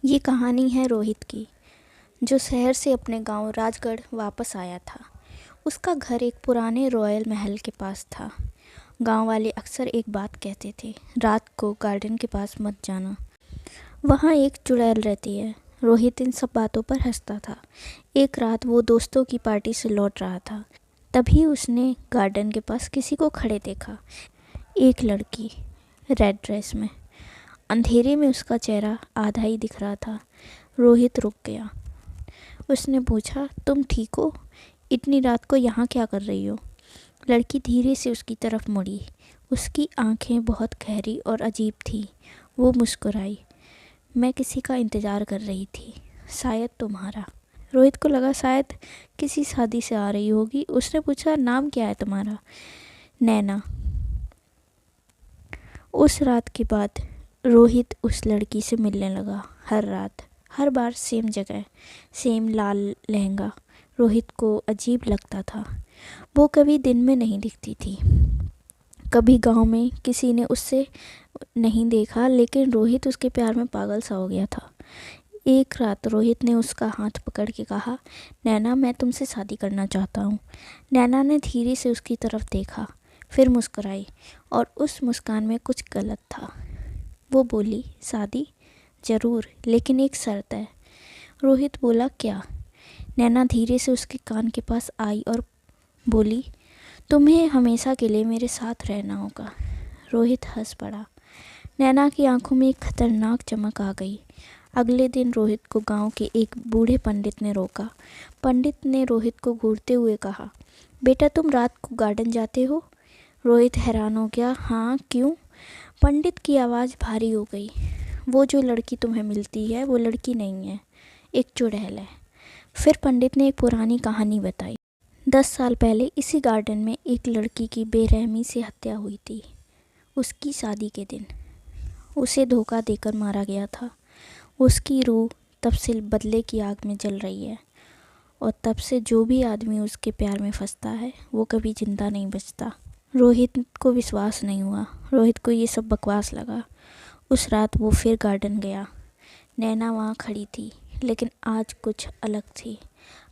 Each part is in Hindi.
ये कहानी है रोहित की, जो शहर से अपने गांव राजगढ़ वापस आया था। उसका घर एक पुराने रॉयल महल के पास था। गांव वाले अक्सर एक बात कहते थे, रात को गार्डन के पास मत जाना, वहाँ एक चुड़ैल रहती है। रोहित इन सब बातों पर हंसता था। एक रात वो दोस्तों की पार्टी से लौट रहा था, तभी उसने गार्डन के पास किसी को खड़े देखा। एक लड़की रेड ड्रेस में। अंधेरे में उसका चेहरा आधा ही दिख रहा था। रोहित रुक गया। उसने पूछा, तुम ठीक हो? इतनी रात को यहाँ क्या कर रही हो? लड़की धीरे से उसकी तरफ मुड़ी। उसकी आंखें बहुत गहरी और अजीब थी। वो मुस्कुराई। मैं किसी का इंतज़ार कर रही थी, शायद तुम्हारा। रोहित को लगा शायद किसी शादी से आ रही होगी। उसने पूछा, नाम क्या है तुम्हारा? नैना। उस रात के बाद रोहित उस लड़की से मिलने लगा। हर रात, हर बार सेम जगह, सेम लाल लहंगा। रोहित को अजीब लगता था। वो कभी दिन में नहीं दिखती थी, कभी गांव में किसी ने उससे नहीं देखा, लेकिन रोहित उसके प्यार में पागल सा हो गया था। एक रात रोहित ने उसका हाथ पकड़ के कहा, नैना, मैं तुमसे शादी करना चाहता हूँ। नैना ने धीरे से उसकी तरफ देखा, फिर मुस्कुराई, और उस मुस्कान में कुछ गलत था। वो बोली, शादी? ज़रूर, लेकिन एक शर्त है। रोहित बोला, क्या? नैना धीरे से उसके कान के पास आई और बोली, तुम्हें हमेशा के लिए मेरे साथ रहना होगा। रोहित हंस पड़ा। नैना की आंखों में एक खतरनाक चमक आ गई। अगले दिन रोहित को गांव के एक बूढ़े पंडित ने रोका। पंडित ने रोहित को घूरते हुए कहा, बेटा, तुम रात को गार्डन जाते हो? रोहित हैरान हो गया। हाँ, क्यों? पंडित की आवाज़ भारी हो गई। वो जो लड़की तुम्हें मिलती है वो लड़की नहीं है, एक चुड़ैल है। फिर पंडित ने एक पुरानी कहानी बताई। 10 साल पहले इसी गार्डन में एक लड़की की बेरहमी से हत्या हुई थी। उसकी शादी के दिन उसे धोखा देकर मारा गया था। उसकी रूह तब से बदले की आग में जल रही है, और तब से जो भी आदमी उसके प्यार में फंसता है वो कभी जिंदा नहीं बचता। रोहित को विश्वास नहीं हुआ। रोहित को ये सब बकवास लगा। उस रात वो फिर गार्डन गया। नैना वहाँ खड़ी थी, लेकिन आज कुछ अलग थी।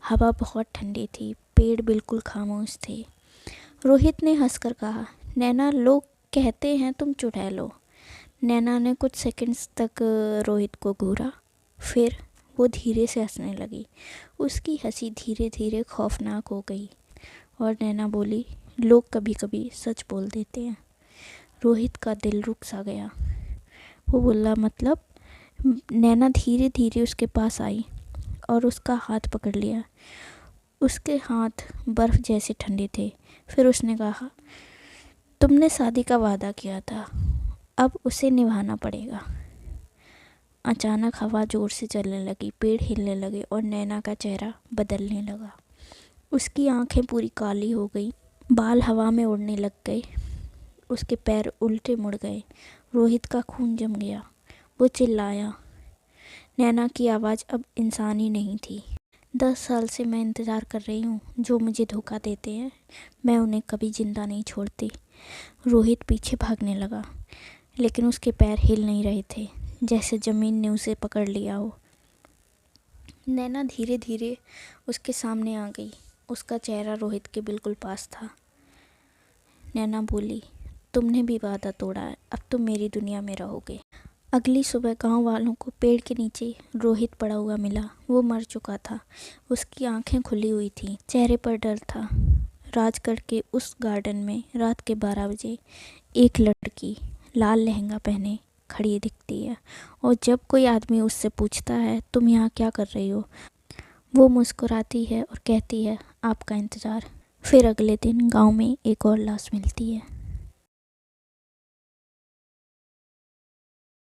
हवा बहुत ठंडी थी, पेड़ बिल्कुल खामोश थे। रोहित ने हंसकर कहा, नैना, लोग कहते हैं तुम चुड़ैल हो। नैना ने कुछ सेकंड्स तक रोहित को घूरा, फिर वो धीरे से हंसने लगी। उसकी हंसी धीरे धीरे खौफनाक हो गई, और नैना बोली, लोग कभी कभी सच बोल देते हैं। रोहित का दिल रुक सा गया। वो बोला, मतलब? नैना धीरे धीरे उसके पास आई और उसका हाथ पकड़ लिया। उसके हाथ बर्फ़ जैसे ठंडे थे। फिर उसने कहा, तुमने शादी का वादा किया था, अब उसे निभाना पड़ेगा। अचानक हवा ज़ोर से चलने लगी, पेड़ हिलने लगे और नैना का चेहरा बदलने लगा। उसकी आंखें पूरी काली हो गई, बाल हवा में उड़ने लग गए, उसके पैर उल्टे मुड़ गए। रोहित का खून जम गया। वो चिल्लाया। नैना की आवाज़ अब इंसानी नहीं थी। 10 साल से मैं इंतज़ार कर रही हूँ। जो मुझे धोखा देते हैं, मैं उन्हें कभी जिंदा नहीं छोड़ती। रोहित पीछे भागने लगा, लेकिन उसके पैर हिल नहीं रहे थे, जैसे ज़मीन ने उसे पकड़ लिया हो। नैना धीरे धीरे उसके सामने आ गई। उसका चेहरा रोहित के बिल्कुल पास था। नैना बोली, तुमने भी वादा तोड़ा है, अब तुम मेरी दुनिया में रहोगे। अगली सुबह गांव वालों को पेड़ के नीचे रोहित पड़ा हुआ मिला। वो मर चुका था। उसकी आंखें खुली हुई थी, चेहरे पर डर था। राजगढ़ के उस गार्डन में रात के 12 बजे एक लड़की लाल लहंगा पहने खड़ी दिखती है, और जब कोई आदमी उससे पूछता है, तुम यहाँ क्या कर रही हो, वो मुस्कुराती है और कहती है, आपका इंतज़ार। फिर अगले दिन गांव में एक और लाश मिलती है।